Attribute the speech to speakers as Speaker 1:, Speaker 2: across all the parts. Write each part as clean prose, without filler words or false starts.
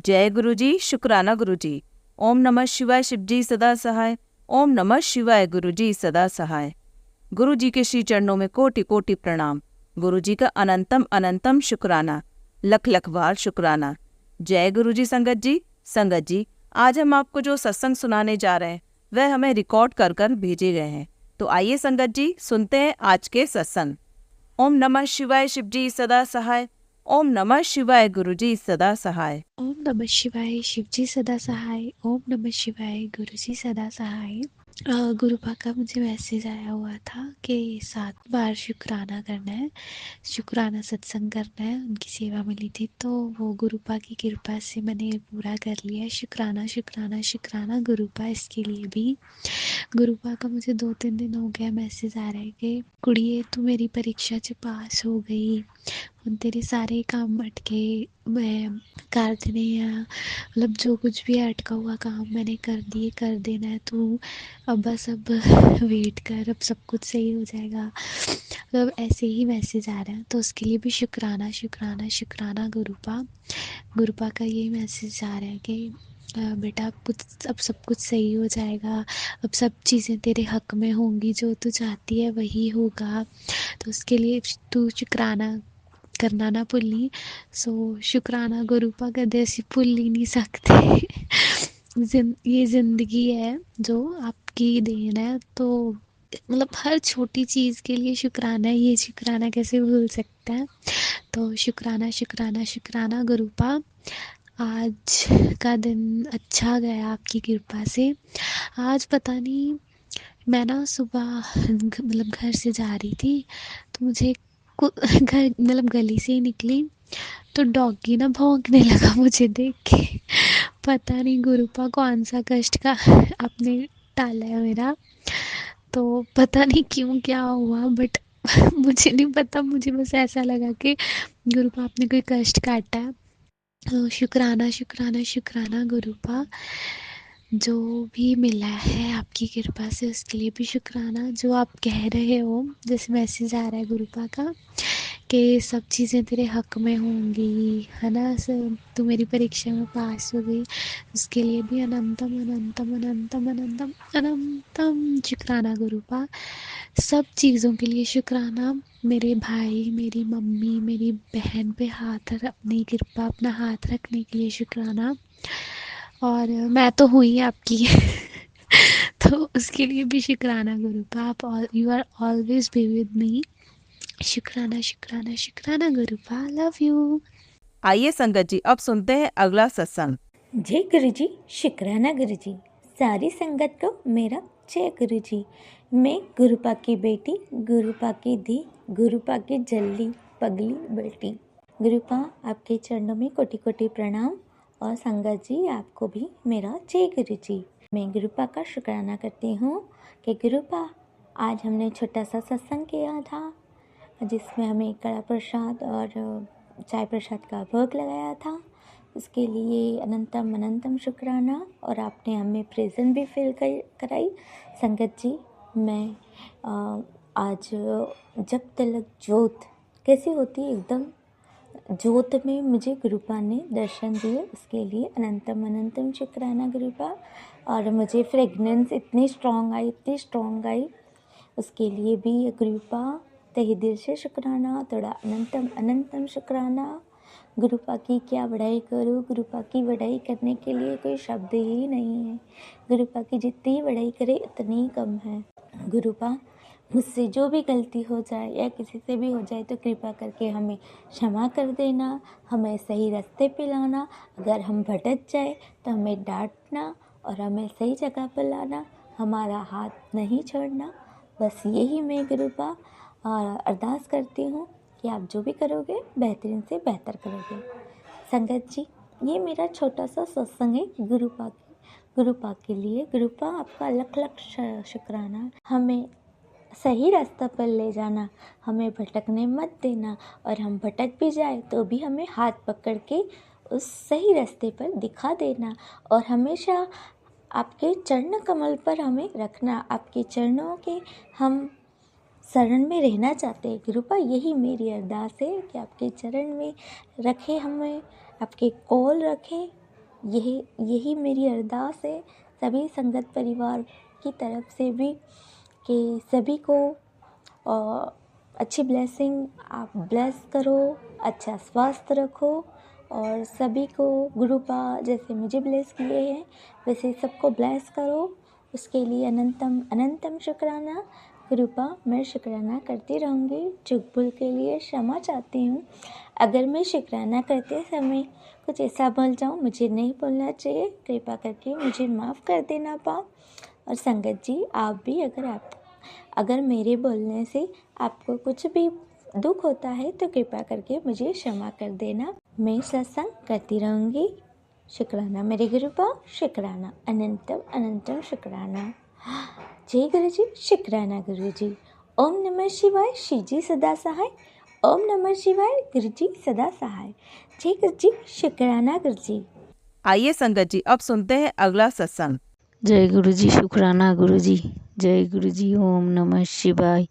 Speaker 1: जय गुरुजी, शुक्राना गुरुजी। ओम नमः शिवाय, शिवजी सदा सहाय। ओम नमः शिवाय, गुरुजी सदा सहाय। गुरुजी के श्री चरणों में कोटि कोटि प्रणाम। गुरुजी का अनंतम अनंतम शुक्राना, लख लख बार शुक्राना। जय गुरुजी। संगत जी, आज हम आपको जो सत्संग सुनाने जा रहे हैं वह हमें रिकॉर्ड कर कर भेजे गए हैं। तो आइए संगत जी, सुनते हैं आज के सत्संग। ओम नमः शिवाय, शिवजी सदा सहाय। ओम नमः शिवाय, गुरुजी सदा सहाय।
Speaker 2: ओम नमः शिवाय, शिवजी सदा सहाय। ओम नमः शिवाय, गुरुजी सदा सहाय। गुरुपा का मुझे मैसेज आया हुआ था कि 7 बार शुक्राना करना है, शुक्राना सत्संग करना है। उनकी सेवा मिली थी तो वो गुरुपा की कृपा से मैंने पूरा कर लिया। शुक्राना शुक्राना शुक्राना गुरुपा। इसके लिए भी गुरुपा का मुझे 2-3 दिन हो गया मैसेज आ रहा है कि कुड़िए तू मेरी परीक्षा च पास हो गई, ਹੁਣ तेरे सारे काम अटके, मैं कर देने हैं, मतलब जो कुछ भी अटका हुआ काम मैंने कर दिए, कर देना है तू, अब बस अब वेट कर, अब सब कुछ सही हो जाएगा। मतलब ऐसे ही मैसेज आ रहा है तो उसके लिए भी शुक्राना शुक्राना शुक्राना गुरुपा का यही मैसेज आ रहा है कि बेटा अब सब कुछ सही हो जाएगा, अब सब चीज़ें तेरे हक में होंगी, जो तू चाहती है वही होगा। तो उसके लिए तू शुक्राना करना ना भूली। सो शुक्राना गुरुपा कदे असी भूल ही नहीं सकते। ये ज़िंदगी है जो आपकी देन है, तो मतलब हर छोटी चीज़ के लिए शुक्राना है, ये शुक्राना कैसे भूल सकता है। तो शुक्राना शुक्राना शुक्राना गुरुपा। आज का दिन अच्छा गया आपकी कृपा से। आज पता नहीं, मैं ना सुबह मतलब घर से जा रही थी तो मुझे घर मतलब गली से ही निकली तो डॉगी ना भौंकने लगा मुझे देख के। पता नहीं गुरुपा कौन सा कष्ट का आपने टाला है मेरा, तो पता नहीं क्यों क्या हुआ, बट मुझे नहीं पता, मुझे बस ऐसा लगा कि गुरुपा आपने कोई कष्ट काटा है। तो शुक्राना शुक्राना शुक्राना गुरुपा, जो भी मिला है आपकी कृपा से उसके लिए भी शुक्राना। जो आप कह रहे हो, जैसे मैसेज आ रहा है गुरुपा का कि सब चीज़ें तेरे हक में होंगी, है ना, सब तू मेरी परीक्षा में पास हो गई, उसके लिए भी अनंतम अनंतम अनंतम अनंतम अनंतम शुक्राना गुरुपा। सब चीज़ों के लिए शुक्राना। मेरे भाई, मेरी मम्मी, मेरी बहन पे अपनी कृपा, अपना हाथ रखने के लिए शुक्राना। और मैं तो हुई आपकी तो उसके लिए भी शुक्राना गुरुपा। आप you are always be with me. शुक्राना शुक्राना शुक्राना गुरुपा, लव यू।
Speaker 1: आइए संगत जी, अब सुनते हैं अगला सत्संग।
Speaker 3: जय गुरुजी, शुक्राना गुरुजी। सारी संगत को मेरा जय गुरुजी। मैं गुरुपा की बेटी, गुरुपा की धी, गुरुपा की जल्दी पगली बेटी। गुरुपा आपके चरणों में कोटि कोटि प्रणाम, और संगत जी आपको भी मेरा जय गुरुजी। मैं गुरुपा का शुक्राना करती हूँ कि गुरुपा आज हमने छोटा सा सत्संग किया था जिसमें हमें कड़ा प्रसाद और चाय प्रसाद का भोग लगाया था। उसके लिए अनंतम अनंतम शुक्राना, और आपने हमें प्रेजेंट भी फील कराई। संगत जी, मैं आज जब तलक जोत कैसी होती है, एकदम जोत में मुझे गुरुपा ने दर्शन दिए, उसके लिए अनंतम अनंतम शुक्राना गुरुपा। और मुझे फ्रेगनेंस इतनी स्ट्रॉन्ग आई, उसके लिए भी गुरुपा तहे दिल से शुक्राना, थोड़ा अनंतम अनंतम शुक्राना। गुरुपा की क्या बढ़ाई करूँ, गुरुपा की बढ़ाई करने के लिए कोई शब्द ही नहीं है। गुरुपा की जितनी बढ़ाई करे उतनी कम है। गुरुपा, मुझसे जो भी गलती हो जाए या किसी से भी हो जाए तो कृपा करके हमें क्षमा कर देना, हमें सही रास्ते पे लाना। अगर हम भटक जाए तो हमें डांटना और हमें सही जगह पर लाना, हमारा हाथ नहीं छोड़ना। बस यही मैं गुरुपा अरदास करती हूँ कि आप जो भी करोगे बेहतरीन से बेहतर करोगे। संगत जी, ये मेरा छोटा सा सत्संग है गुरुपा के लिए। गुरुपा आपका लख लख शुक्राना, हमें सही रास्ता पर ले जाना, हमें भटकने मत देना, और हम भटक भी जाए तो भी हमें हाथ पकड़ के उस सही रास्ते पर दिखा देना, और हमेशा आपके चरण कमल पर हमें रखना। आपके चरणों के हम शरण में रहना चाहते हैं गुरुपा, यही मेरी अरदास है कि आपके चरण में रखे, हमें आपके कोल रखें, यही मेरी अरदास है सभी संगत परिवार की तरफ से भी कि सभी को अच्छी ब्लेसिंग आप ब्लेस करो, अच्छा स्वास्थ्य रखो और सभी को गुरुपा जैसे मुझे ब्लेस किए हैं वैसे सबको ब्लेस करो। उसके लिए अनंतम अनंतम शुक्राना गुरुपा। मैं शुक्राना करती रहूँगी। चूक भूल के लिए क्षमा चाहती हूँ। अगर मैं शुक्राना करते समय कुछ ऐसा बोल जाऊँ मुझे नहीं बोलना चाहिए, कृपा करके मुझे माफ़ कर देना पाओ। और संगत जी आप भी अगर मेरे बोलने से आपको कुछ भी दुख होता है तो कृपा करके मुझे क्षमा कर देना। मैं सत्संग करती रहूँगी। शुक्राना मेरे गुरुपा, शुक्राना अनंतम अनंतम शुक्राना। जय गुरु जी, शुक्राना गुरु जी। ओम नमः शिवाय, शिव जी सदा सहाय। ओम नमः शिवाय, गुरु जी सदा सहाय। जय गुरु जी, शुक्राना गुरु जी।
Speaker 1: आइए संगत जी, अब सुनते हैं अगला सत्संग।
Speaker 4: जय गुरु जी, शुक्राना गुरु जी। जय गुरु जी। ओम नमः शिवाय,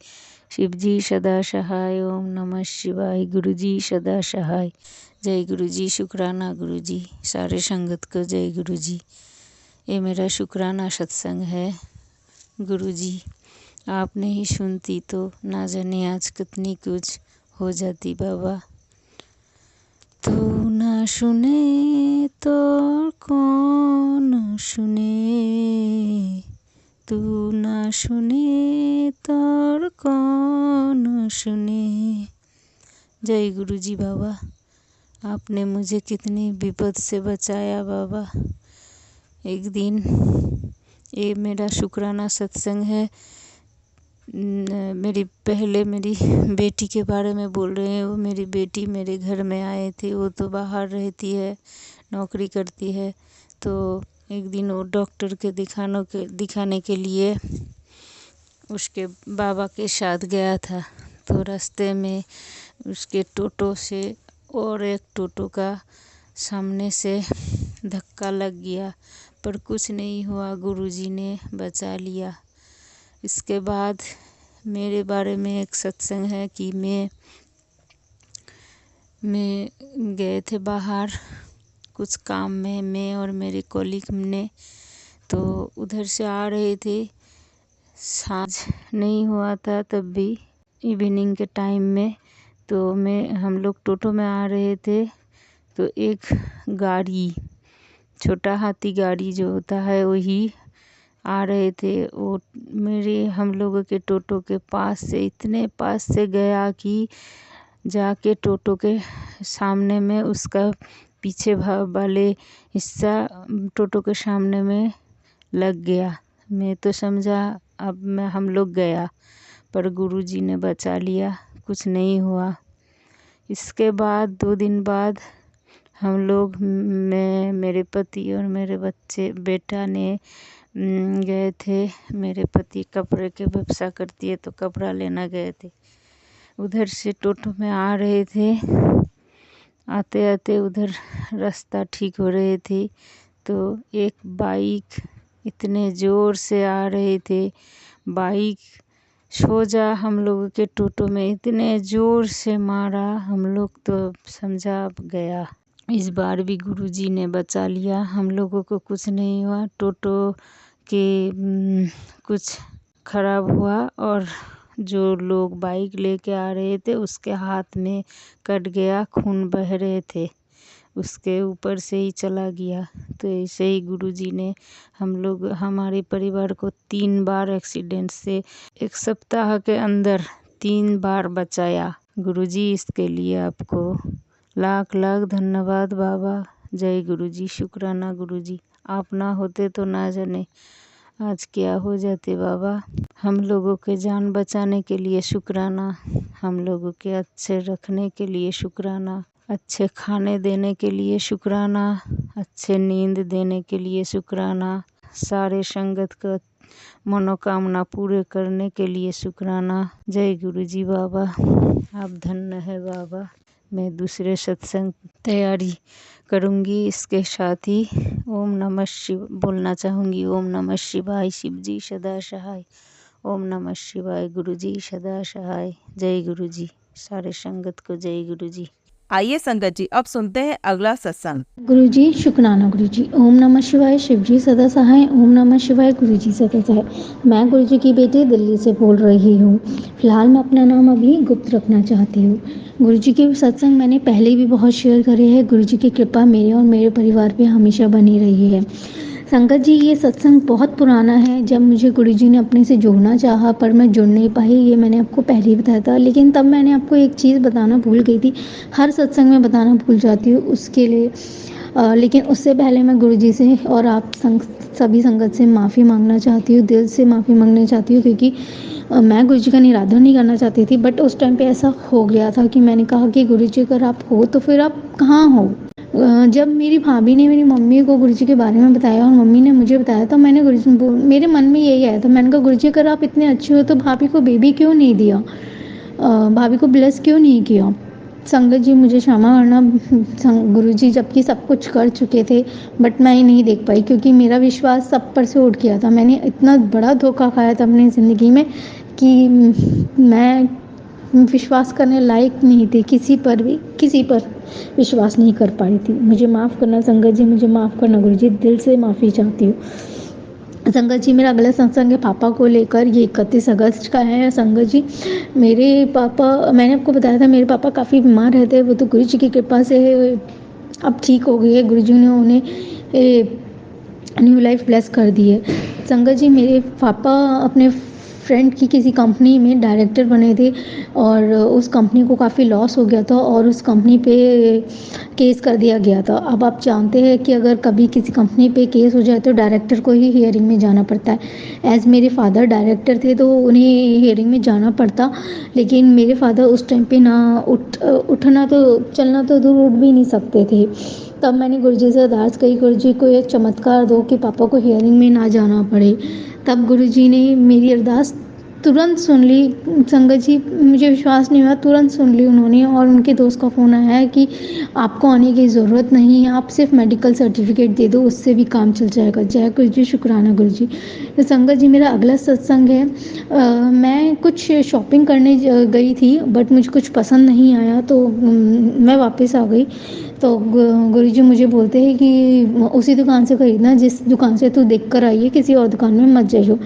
Speaker 4: शिव जी सदा सहाय। ओम नमः शिवाय, गुरु जी सदा सहाय। जय गुरु जी, शुक्राना गुरु जी। सारे संगत को जय गुरु जी। ये मेरा शुक्राना सत्संग है। गुरु जी आप नहीं सुनती तो ना जाने आज कितनी कुछ हो जाती बाबा। तू ना सुने तो कौन सुने, तू ना सुने तो कौन सुने। जय गुरु जी बाबा, आपने मुझे कितनी विपद से बचाया बाबा। एक दिन ये मेरा शुक्राना सत्संग है। मेरी बेटी के बारे में बोल रहे हैं। वो मेरी बेटी मेरे घर में आए थे। वो तो बाहर रहती है, नौकरी करती है। तो एक दिन वो डॉक्टर के दिखाने के लिए उसके बाबा के साथ गया था। तो रास्ते में उसके टोटो से और एक टोटो का सामने से धक्का लग गया, पर कुछ नहीं हुआ। गुरुजी ने बचा लिया। इसके बाद मेरे बारे में एक सत्संग है कि मैं गए थे बाहर कुछ काम में, मैं और मेरे कोलीग ने। तो उधर से आ रहे थे, सांझ नहीं हुआ था तब भी, इवनिंग के टाइम में। तो हम लोग टोटो में आ रहे थे। तो एक गाड़ी, छोटा हाथी गाड़ी जो होता है वही आ रहे थे। वो हम लोगों के टोटो के पास से, इतने पास से गया कि जाके टोटो के सामने में उसका पीछे वाले हिस्सा टोटो के सामने में लग गया। मैं तो समझा अब हम लोग गया, पर गुरुजी ने बचा लिया, कुछ नहीं हुआ। इसके बाद 2 दिन बाद हम लोग, मैं, मेरे पति और मेरे बेटा ने गए थे। मेरे पति कपड़े के व्यवसाय करती है तो कपड़ा लेना गए थे। उधर से टोटो में आ रहे थे। आते आते उधर रास्ता ठीक हो रहे थे तो एक बाइक इतने ज़ोर से आ रहे थे। बाइक सोजा हम लोगों के टोटो में इतने ज़ोर से मारा, हम लोग तो समझा अब गया। इस बार भी गुरुजी ने बचा लिया, हम लोगों को कुछ नहीं हुआ। टोटो के कुछ खराब हुआ और जो लोग बाइक लेके आ रहे थे उसके हाथ में कट गया, खून बह रहे थे, उसके ऊपर से ही चला गया। तो ऐसे ही गुरुजी ने हमारे परिवार को 3 बार एक्सीडेंट से 1 सप्ताह के अंदर 3 बार बचाया। गुरुजी इसके लिए आपको लाख लाख धन्यवाद बाबा। जय गुरुजी, शुक्राना गुरुजी। आप ना होते तो ना जाने आज क्या हो जाते बाबा। हम लोगों के जान बचाने के लिए शुक्राना, हम लोगों के अच्छे रखने के लिए शुक्राना, अच्छे खाने देने के लिए शुक्राना, अच्छे नींद देने के लिए शुक्राना, सारे संगत का मनोकामना पूरे करने के लिए शुक्राना। जय गुरुजी बाबा, आप धन्य है बाबा। मैं दूसरे सत्संग तैयारी करूँगी। इसके साथ ही ओम नमः शिव बोलना चाहूँगी। ओम नमः शिवाय, शिव जी सदा सहाय। ओम नमः शिवाय, गुरु जी सदा सहाय। जय गुरु जी। सारे संगत को जय गुरु जी।
Speaker 1: आइए संगत जी अब सुनते हैं अगला सत्संग।
Speaker 5: गुरुजी शुक्राना गुरुजी। ओम नमः शिवाय शिवजी सदा सहाय। ओम नमः शिवाय गुरुजी सदा सहाय। मैं गुरुजी की बेटी दिल्ली से बोल रही हूँ। फिलहाल मैं अपना नाम अभी गुप्त रखना चाहती हूँ। गुरुजी के सत्संग मैंने पहले भी बहुत शेयर करे हैं। गुरुजी की कृपा मेरे और मेरे परिवार पे हमेशा बनी रही है। संगत जी, ये सत्संग बहुत पुराना है। जब मुझे गुरुजी ने अपने से जोड़ना चाहा पर मैं जुड़ नहीं पाई, ये मैंने आपको पहले ही बताया था। लेकिन तब मैंने आपको एक चीज़ बताना भूल गई थी। हर सत्संग में बताना भूल जाती हूँ, उसके लिए लेकिन उससे पहले मैं गुरुजी से और आप सभी संगत से माफ़ी मांगना चाहती हूँ। दिल से माफ़ी मांगना चाहती हूँ, क्योंकि मैं गुरुजी का निरादर नहीं करना चाहती थी। बट उस टाइम पे ऐसा हो गया था कि मैंने कहा कि गुरुजी अगर आप हो तो फिर आप कहाँ हो। जब मेरी भाभी ने मेरी मम्मी को गुरुजी के बारे में बताया और मम्मी ने मुझे बताया, तो मैंने गुरुजी मेरे मन में यही आया था। मैंने कहा गुरुजी अगर आप इतने अच्छे हो तो भाभी को बेबी क्यों नहीं दिया, भाभी को ब्लेस क्यों नहीं किया। संगत जी मुझे क्षमा करना, गुरुजी जबकि सब कुछ कर चुके थे बट मैं ही नहीं देख पाई, क्योंकि मेरा विश्वास सब पर से उठ गया था। मैंने इतना बड़ा धोखा खाया था अपनी ज़िंदगी में कि मैं विश्वास करने लायक नहीं थी, किसी पर भी किसी पर विश्वास नहीं कर पाई थी। मुझे माफ़ करना संगत जी, मुझे माफ़ करना गुरुजी, दिल से माफ़ी चाहती हूँ। संगत जी मेरा अगला सत्संग है पापा को लेकर, ये 31 अगस्त का है। संगत जी मेरे पापा, मैंने आपको बताया था मेरे पापा काफ़ी बीमार रहते हैं, वो तो गुरु जी की कृपा से अब ठीक हो गई है। गुरु जी ने उन्हें न्यू लाइफ ब्लेस कर दी है। संगत जी मेरे पापा अपने फ्रेंड की किसी कंपनी में डायरेक्टर बने थे और उस कंपनी को काफ़ी लॉस हो गया था और उस कंपनी पे केस कर दिया गया था। अब आप जानते हैं कि अगर कभी किसी कंपनी पे केस हो जाए तो डायरेक्टर को ही हियरिंग में जाना पड़ता है। एज़ मेरे फादर डायरेक्टर थे तो उन्हें हियरिंग में जाना पड़ता, लेकिन मेरे फादर उस टाइम पे ना उठना तो चलना तो दूर उठ भी नहीं सकते थे। तब मैंने गुरुजी से अरदास करी, गुरुजी को एक चमत्कार दो कि पापा को हियरिंग में ना जाना पड़े। तब गुरुजी ने मेरी अरदास तुरंत सुन ली। संगत जी मुझे विश्वास नहीं हुआ, तुरंत सुन ली उन्होंने और उनके दोस्त का फ़ोन आया है कि आपको आने की ज़रूरत नहीं है, आप सिर्फ मेडिकल सर्टिफिकेट दे दो, उससे भी काम चल जाएगा। जय गुरुजी, शुक्राना गुरुजी। तो संगत जी मेरा अगला सत्संग है, मैं कुछ शॉपिंग करने गई थी बट मुझे कुछ पसंद नहीं आया तो मैं वापस आ गई। तो गुरुजी मुझे बोलते हैं कि उसी दुकान से खरीदना जिस दुकान से तू देख कर आई है, किसी और दुकान में मत जाइयो।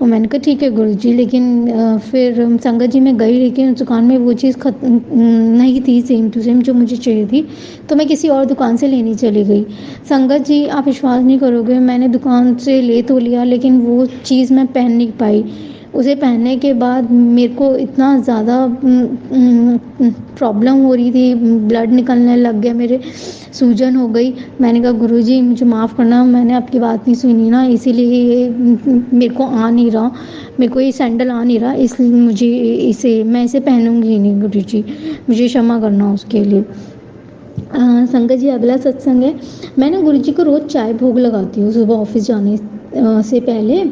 Speaker 5: और मैंने कहा ठीक है गुरुजी, लेकिन फिर संगत जी मैं गई, लेकिन उस दुकान में वो चीज़ नहीं थी सेम टू सेम जो मुझे चाहिए थी, तो मैं किसी और दुकान से लेने चली गई। संगत जी आप विश्वास नहीं करोगे, मैंने दुकान से ले तो लिया लेकिन वो चीज़ मैं पहन नहीं पाई। उसे पहनने के बाद मेरे को इतना ज़्यादा प्रॉब्लम हो रही थी, ब्लड निकलने लग गया, मेरे सूजन हो गई। मैंने कहा गुरुजी मुझे माफ़ करना, मैंने आपकी बात नहीं सुनी ना, इसीलिए ये मेरे को आ नहीं रहा, मेरे को ये सैंडल आ नहीं रहा, इसलिए मैं इसे पहनूंगी ही नहीं गुरुजी, मुझे क्षमा करना उसके लिए। संगत जी अगला सत्संग है, मैं ना गुरुजी को रोज़ चाय भोग लगाती हूँ सुबह ऑफिस जाने से पहले।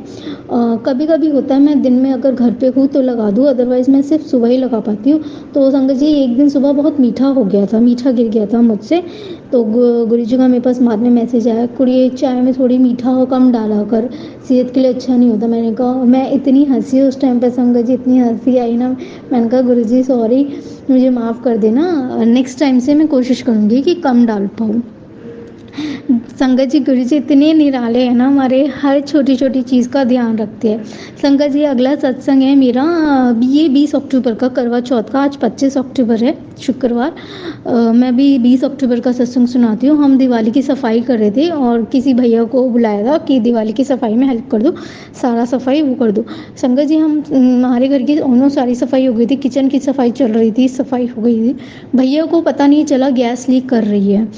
Speaker 5: कभी कभी होता है मैं दिन में अगर घर पे हूँ तो लगा दूँ, अदरवाइज़ मैं सिर्फ सुबह ही लगा पाती हूँ। तो संगत जी एक दिन सुबह बहुत मीठा हो गया था, मीठा गिर गया था मुझसे, तो गुरुजी का मेरे पास बाद में मैसेज आया, कुड़ी चाय में थोड़ी मीठा कम डाला कर, सेहत के लिए अच्छा नहीं होता। मैंने कहा, मैं इतनी हंसी उस टाइम पर संगत जी, इतनी हंसी आई ना, मैंने कहा गुरुजी सॉरी, मुझे माफ़ कर देना, नेक्स्ट टाइम से मैं कोशिश करूँगी कि कम डाल पाऊँ। संगत जी गुरुजी इतने निराले हैं ना, हमारे हर छोटी छोटी चीज़ का ध्यान रखते हैं। संगत जी अगला सत्संग है मेरा ये 20 अक्टूबर का, करवा चौथ का। आज 25 अक्टूबर है शुक्रवार। मैं भी 20 अक्टूबर का सत्संग सुनाती हूँ। हम दिवाली की सफाई कर रहे थे और किसी भैया को बुलाया था कि दिवाली की सफाई में हेल्प कर दो, सारा सफाई वो कर दो। संगत जी हमारे घर की ऑलमोस्ट सारी सफाई हो गई थी, किचन की सफाई चल रही थी, सफाई हो गई थी। भैया को पता नहीं चला गैस लीक कर रही है,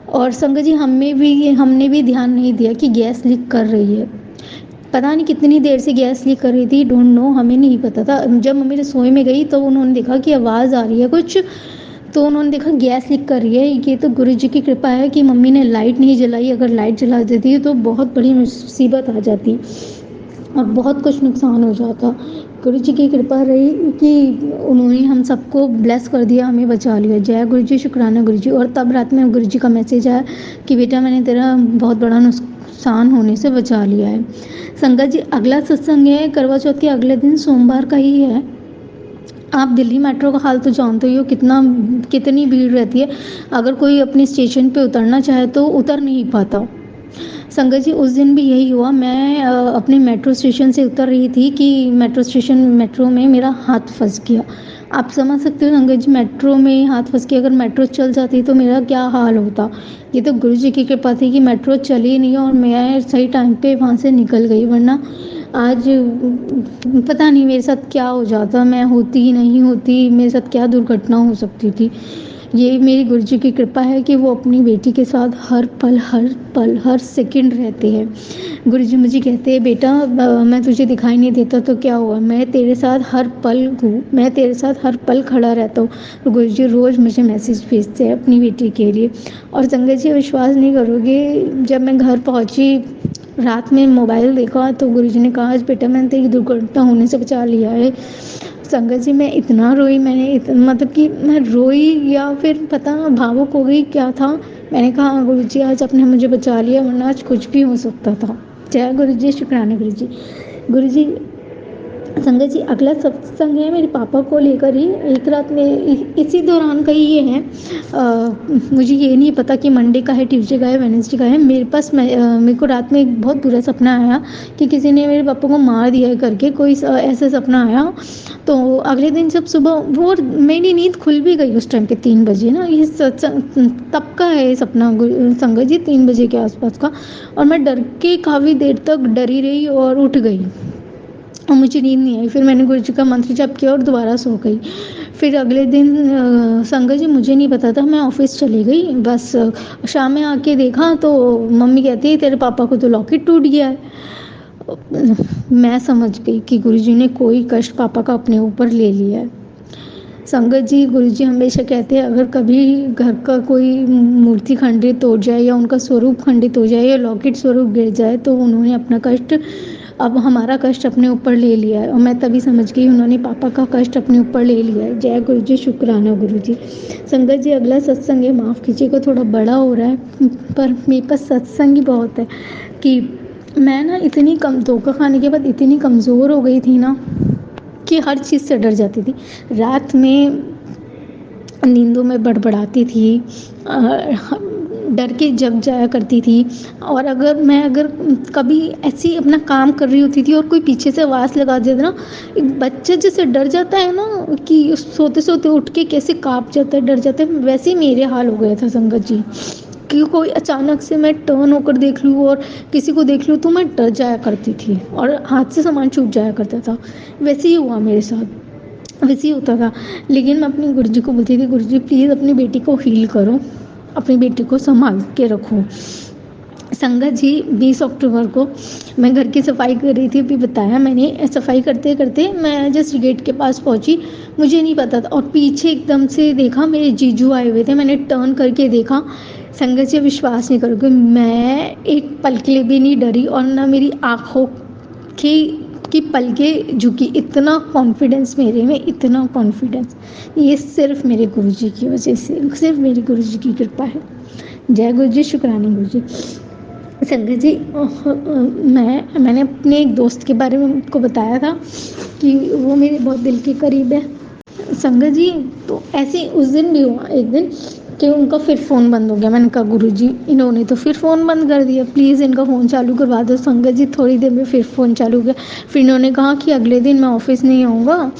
Speaker 5: और संगत जी हमने भी ध्यान नहीं दिया कि गैस लीक कर रही है। पता नहीं कितनी देर से गैस लीक कर रही थी, डोंट नो, हमें नहीं पता था। जब मम्मी रसोई में गई तो उन्होंने देखा कि आवाज़ आ रही है कुछ, तो उन्होंने देखा गैस लीक कर रही है। ये तो गुरु जी की कृपा है कि मम्मी ने लाइट नहीं जलाई, अगर लाइट जला देती तो बहुत बड़ी मुसीबत आ जाती और बहुत कुछ नुकसान हो जाता। गुरु जी की कृपा रही कि उन्होंने हम सबको ब्लेस कर दिया, हमें बचा लिया। जय गुरु जी, शुक्राना गुरु जी। और तब रात में गुरु जी का मैसेज आया कि बेटा मैंने तेरा बहुत बड़ा नुकसान होने से बचा लिया है। संगत जी अगला सत्संग है करवा चौथ के अगले दिन, सोमवार का ही है। आप दिल्ली मेट्रो का हाल तो जानते ही हो, कितनी भीड़ रहती है। अगर कोई अपने स्टेशन पे उतरना चाहे तो उतर नहीं पाता। संगत जी उस दिन भी यही हुआ। मैं अपने मेट्रो स्टेशन से उतर रही थी कि मेट्रो में मेरा हाथ फंस गया। आप समझ सकते हो संगत जी, मेट्रो में हाथ फंस गया। अगर मेट्रो चल जाती तो मेरा क्या हाल होता। ये तो गुरु जी की कृपा थी कि मेट्रो चली नहीं और मैं सही टाइम पे वहाँ से निकल गई, वरना आज पता नहीं मेरे साथ क्या हो जाता। मैं होती नहीं होती, मेरे साथ क्या दुर्घटना हो सकती थी। ये मेरी गुरु जी की कृपा है कि वो अपनी बेटी के साथ हर पल हर सेकंड रहते हैं। गुरु जी मुझे कहते हैं, बेटा मैं तुझे दिखाई नहीं देता तो क्या हुआ, मैं तेरे साथ हर पल हूँ, मैं तेरे साथ हर पल खड़ा रहता हूँ। तो गुरु जी रोज़ मुझे मैसेज भेजते हैं अपनी बेटी के लिए। और संगत जी विश्वास नहीं करोगे, जब मैं घर पहुँची रात में मोबाइल देखा तो गुरु जी ने कहा, आज बेटा मैंने तेरी दुर्घटना होने से बचा लिया है। संगत जी मैं इतना रोई, मतलब कि मैं रोई या फिर पता भावुक हो गई, क्या था। मैंने कहा गुरु जी आज आपने मुझे बचा लिया, वरना आज कुछ भी हो सकता था। जय गुरु जी, शुक्राना गुरु जी। गुरु जी संगत जी अगला सत्संग है मेरे पापा को लेकर ही। एक रात में इसी दौरान का ही ये है। मुझे ये नहीं पता कि मंडे का है, ट्यूसडे का है, वेडनेसडे का है। मेरे को रात में एक बहुत बुरा सपना आया कि किसी ने मेरे पापा को मार दिया है करके, कोई ऐसा सपना आया। तो अगले दिन जब सुबह वो मेरी नींद खुल भी गई उस टाइम पे 3 बजे ना, ये सत्संग तब का है सपना संगत जी, 3 बजे के आसपास का। और मैं डर के काफ़ी देर तक डरी रही और उठ गई और मुझे नींद नहीं आई। फिर मैंने गुरु जी का मंत्र जप किया और दोबारा सो गई। फिर अगले दिन संगत जी मुझे नहीं पता था, मैं ऑफिस चली गई। बस शाम में आके देखा तो मम्मी कहती है तेरे पापा को तो लॉकेट टूट गया है। मैं समझ गई कि गुरु जी ने कोई कष्ट पापा का अपने ऊपर ले लिया है। संगत जी गुरु जी हमेशा कहते हैं, अगर कभी घर का कोई मूर्ति खंडित हो जाए या उनका स्वरूप खंडित हो जाए या लॉकेट स्वरूप गिर जाए तो उन्होंने अपना कष्ट, अब हमारा कष्ट अपने ऊपर ले लिया है। और मैं तभी समझ गई उन्होंने पापा का कष्ट अपने ऊपर ले लिया है। जय गुरु जी, शुक्राना गुरु जी। संगत जी अगला सत्संग है, माफ़ कीजिएगा थोड़ा बड़ा हो रहा है, पर मेरे पास सत्संग ही बहुत है कि मैं ना इतनी कम धोखा खाने के बाद इतनी कमज़ोर हो गई थी ना कि हर चीज़ से डर जाती थी। रात में नींदों में बड़बड़ाती थी, डर के जग जाया करती थी। और अगर कभी ऐसी अपना काम कर रही होती थी और कोई पीछे से आवाज़ लगा देता ना, एक बच्चा जैसे डर जाता है ना कि सोते सोते उठ के कैसे काँप जाता है, डर जाता है, वैसे ही मेरे हाल हो गया था संगत जी। कि कोई अचानक से मैं टर्न होकर देख लूँ और किसी को देख लूँ तो मैं डर जाया करती थी और हाथ से सामान छूट जाया करता था। वैसे ही हुआ मेरे साथ, वैसे ही होता था। लेकिन मैं अपने गुरु जी को बोलती थी, गुरु जी प्लीज़ अपनी बेटी को हील करो, अपनी बेटी को संभाल के रखो। संगत जी 20 अक्टूबर को मैं घर की सफाई कर रही थी, अभी बताया मैंने। सफाई करते करते मैं जस्ट गेट के पास पहुंची, मुझे नहीं पता था, और पीछे एकदम से देखा मेरे जीजू आए हुए थे। मैंने टर्न करके देखा, संगत जी विश्वास नहीं करोगे, मैं एक पल के लिए भी नहीं डरी और ना मेरी आँखों की पलकें झुकी। इतना कॉन्फिडेंस मेरे में, इतना कॉन्फिडेंस, ये सिर्फ मेरे गुरु जी की वजह से, सिर्फ मेरे गुरु जी की कृपा है। जय गुरु जी, शुक्राना गुरु जी। संगत जी मैंने अपने एक दोस्त के बारे में आपको बताया था कि वो मेरे बहुत दिल के करीब है। संगत जी तो ऐसे उस दिन भी हुआ एक दिन कि उनका फिर फ़ोन बंद हो गया। मैंने कहा गुरु जी इन्होंने तो फिर फ़ोन बंद कर दिया, प्लीज़ इनका फ़ोन चालू करवा दो। संगत जी थोड़ी देर में फिर फ़ोन चालू हो गया। फिर इन्होंने कहा कि अगले दिन मैं ऑफिस नहीं आऊँगा।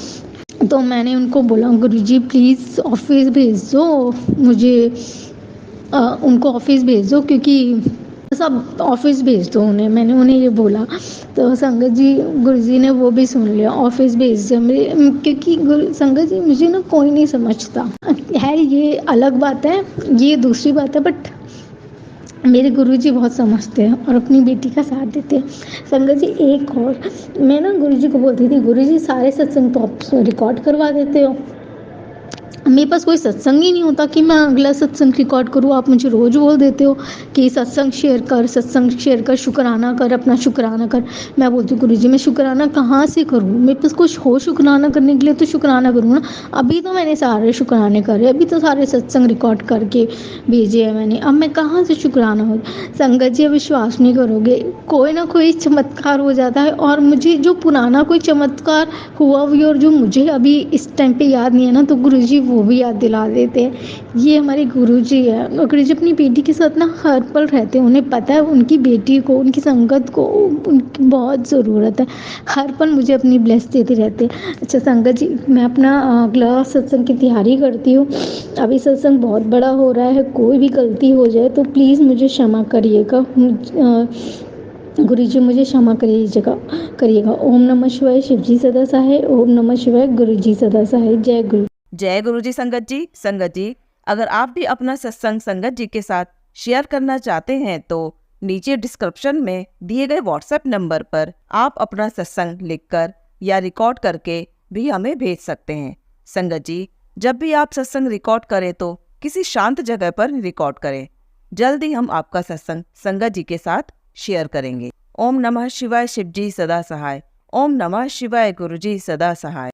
Speaker 5: तो मैंने उनको बोला गुरु जी प्लीज़ ऑफिस भेज दो मुझे, उनको ऑफिस भेज दो, क्योंकि सब ऑफिस भेज दो उन्हें, मैंने उन्हें ये बोला। तो संगत जी गुरुजी ने वो भी सुन लिया, ऑफिस भेज दिया मेरे, क्योंकि संगत जी मुझे ना कोई नहीं समझता है, ये अलग बात है, ये दूसरी बात है, बट मेरे गुरुजी बहुत समझते हैं और अपनी बेटी का साथ देते हैं। संगत जी एक और, मैं ना गुरुजी को बोलती थी गुरुजी सारे सत्संग तो आप रिकॉर्ड करवा देते हो, मेरे पास कोई सत्संग ही नहीं होता कि मैं अगला सत्संग रिकॉर्ड करूँ। आप मुझे रोज़ बोल देते हो कि सत्संग शेयर कर, शुक्राना कर, अपना शुक्राना कर। मैं बोलती हूँ गुरुजी मैं शुक्राना कहाँ से करूँ, मेरे पास कुछ हो शुक्राना करने के लिए तो शुक्राना करूँ ना। अभी तो मैंने सारे शुक्राने करे, अभी तो सारे सत्संग रिकॉर्ड करके भेजे हैं मैंने, अब मैं कहाँ से शुक्राना हो। संगत जी विश्वास नहीं करोगे, कोई ना कोई चमत्कार हो जाता है और मुझे जो पुराना कोई चमत्कार हुआ भी और जो मुझे अभी इस टाइम पे याद नहीं है ना, तो गुरुजी वो भी याद दिला देते हैं। ये हमारे गुरुजी है। गुरुजी अपनी बेटी के साथ ना हर पल रहते हैं, उन्हें पता है उनकी बेटी को, उनकी संगत को उनकी बहुत ज़रूरत है। हर पल मुझे अपनी ब्लेस देते रहते हैं। अच्छा संगत जी, मैं अपना अगला सत्संग की तैयारी करती हूँ। अभी सत्संग बहुत बड़ा हो रहा है, कोई भी गलती हो जाए तो प्लीज़ मुझे क्षमा करिएगा। गुरुजी मुझे क्षमा करिएगा। ओम नमः शिवाय, शिवजी सदा सहाय। ओम नमः शिवाय, गुरुजी सदा सहाय। जय गुरु।
Speaker 1: जय गुरु जी। संगत जी अगर आप भी अपना सत्संग संगत जी के साथ शेयर करना चाहते हैं तो नीचे डिस्क्रिप्शन में दिए गए व्हाट्सएप नंबर पर आप अपना सत्संग लिखकर या रिकॉर्ड करके भी हमें भेज सकते हैं। संगत जी जब भी आप सत्संग रिकॉर्ड करें तो किसी शांत जगह पर रिकॉर्ड करें। जल्दी हम आपका सत्संग संगत जी के साथ शेयर करेंगे। ओम नमः शिवाय, शिवजी सदा सहाय। ओम नमः शिवाय, गुरुजी सदा सहाय।